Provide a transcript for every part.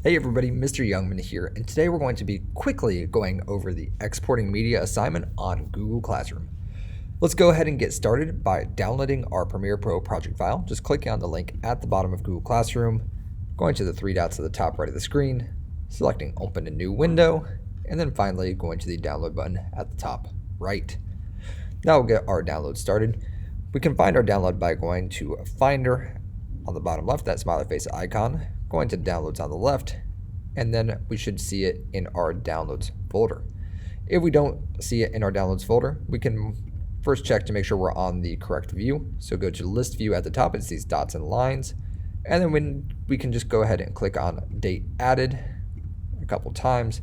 Hey everybody, Mr. Youngman here, and today we're going to be quickly going over the exporting media assignment on Google Classroom. Let's go ahead and get started by downloading our Premiere Pro project file. Just clicking on the link at the bottom of Google Classroom, going to the three dots at the top right of the screen, selecting Open a New Window, and then finally going to the download button at the top right. Now we'll get our download started. We can find our download by going to Finder on the bottom left, that smiley face icon, going to Downloads on the left, and then we should see it in our Downloads folder. If we don't see it in our Downloads folder, we can first check to make sure we're on the correct view. So go to List View at the top, it's these dots and lines, and then we can just go ahead and click on Date Added a couple times,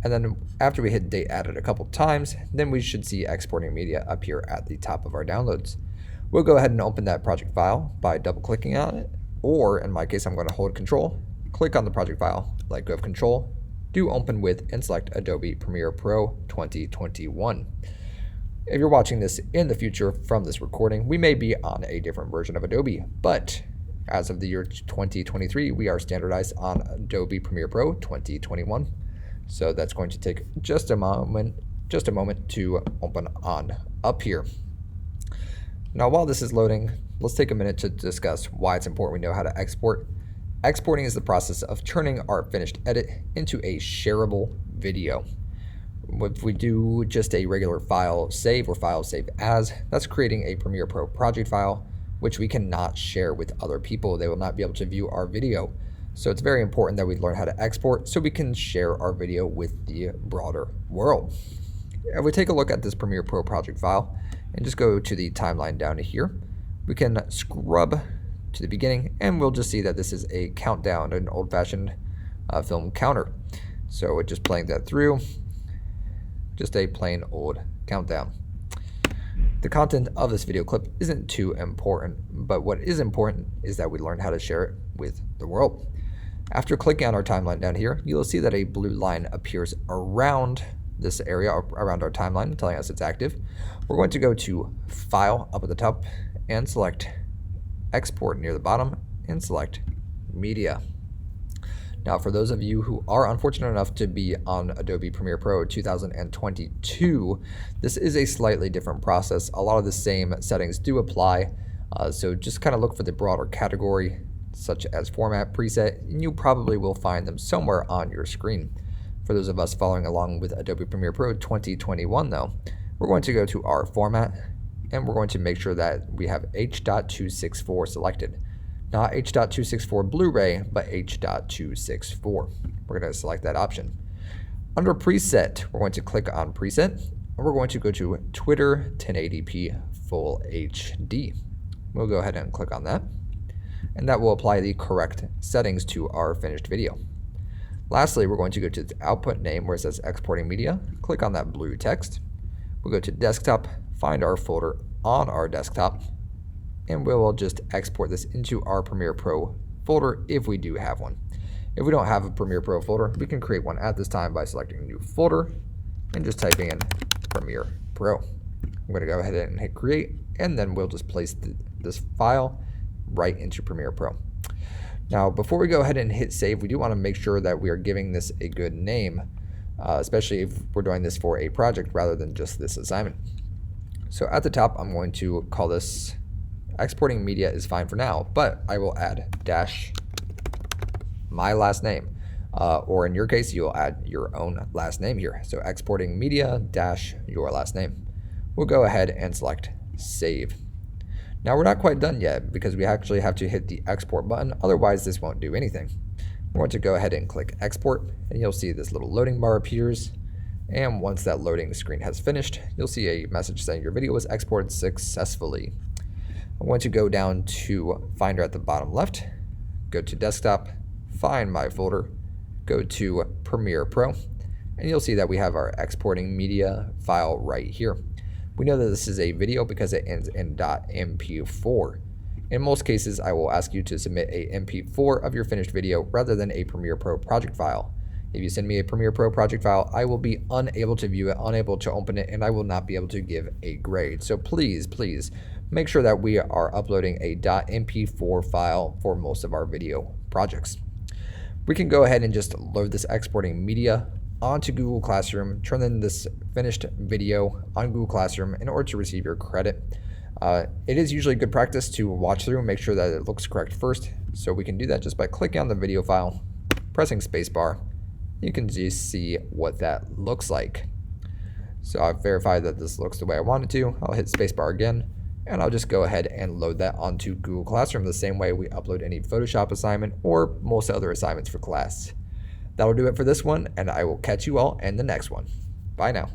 and then after we hit Date Added a couple times, then we should see Exporting Media appear at the top of our downloads. We'll go ahead and open that project file by double clicking on it, or in my case I'm going to hold Control, click on the project file, let go of Control, do Open With, and select Adobe Premiere Pro 2021. If you're watching this in the future from this recording, we may be on a different version of Adobe, but as of the year 2023, we are standardized on Adobe Premiere Pro 2021. So that's going to take just a moment to open on up here. Now while this is loading, let's take a minute to discuss why it's important we know how to export. Exporting is the process of turning our finished edit into a shareable video. If we do just a regular file save or file save as, that's creating a Premiere Pro project file, which we cannot share with other people. They will not be able to view our video. So it's very important that we learn how to export so we can share our video with the broader world. If we take a look at this Premiere Pro project file and just go to the timeline down here, we can scrub to the beginning and we'll just see that this is a countdown, an old-fashioned film counter. So we're just playing that through, just a plain old countdown. The content of this video clip isn't too important, but what is important is that we learn how to share it with the world. After clicking on our timeline down here, you'll see that a blue line appears around this area, around our timeline, telling us it's active. We're going to go to File up at the top and select Export near the bottom and select Media. Now for those of you who are unfortunate enough to be on Adobe Premiere Pro 2022, this is a slightly different process. A lot of the same settings do apply, so just kind of look for the broader category such as Format Preset, and you probably will find them somewhere on your screen. For those of us following along with Adobe Premiere Pro 2021 though, we're going to go to our format and we're going to make sure that we have H.264 selected. Not H.264 Blu-ray, but H.264. We're going to select that option. Under Preset, we're going to click on Preset, and we're going to go to Twitter 1080p Full HD. We'll go ahead and click on that, and that will apply the correct settings to our finished video. Lastly, we're going to go to the output name where it says Exporting Media, click on that blue text. We'll go to Desktop, find our folder on our desktop, and we will just export this into our Premiere Pro folder if we do have one. If we don't have a Premiere Pro folder, we can create one at this time by selecting a new folder and just typing in Premiere Pro. I'm going to go ahead and hit create, and then we'll just place this file right into Premiere Pro. Now before we go ahead and hit save, we do want to make sure that we are giving this a good name, especially if we're doing this for a project rather than just this assignment. So at the top, I'm going to call this Exporting Media is fine for now, but I will add dash my last name, or in your case, you'll add your own last name here. So Exporting Media dash your last name. We'll go ahead and select Save. Now we're not quite done yet because we actually have to hit the export button, otherwise this won't do anything. We're going to go ahead and click export, and you'll see this little loading bar appears. And once that loading screen has finished, you'll see a message saying your video was exported successfully. I'm going to go down to Finder at the bottom left, go to Desktop, find my folder, go to Premiere Pro, and you'll see that we have our exporting media file right here. We know that this is a video because it ends in .mp4. In most cases, I will ask you to submit a MP4 of your finished video rather than a Premiere Pro project file. If you send me a Premiere Pro project file, I will be unable to view it, unable to open it, and I will not be able to give a grade. So please make sure that we are uploading a .mp4 file for most of our video projects. We can go ahead and just load this exporting media onto Google Classroom, turn in this finished video on Google Classroom in order to receive your credit. It is usually good practice to watch through and make sure that it looks correct first. So we can do that just by clicking on the video file, pressing spacebar. You can just see what that looks like. So I've verified that this looks the way I want it to. I'll hit spacebar again, and I'll just go ahead and load that onto Google Classroom the same way we upload any Photoshop assignment or most other assignments for class. That'll do it for this one, and I will catch you all in the next one. Bye now.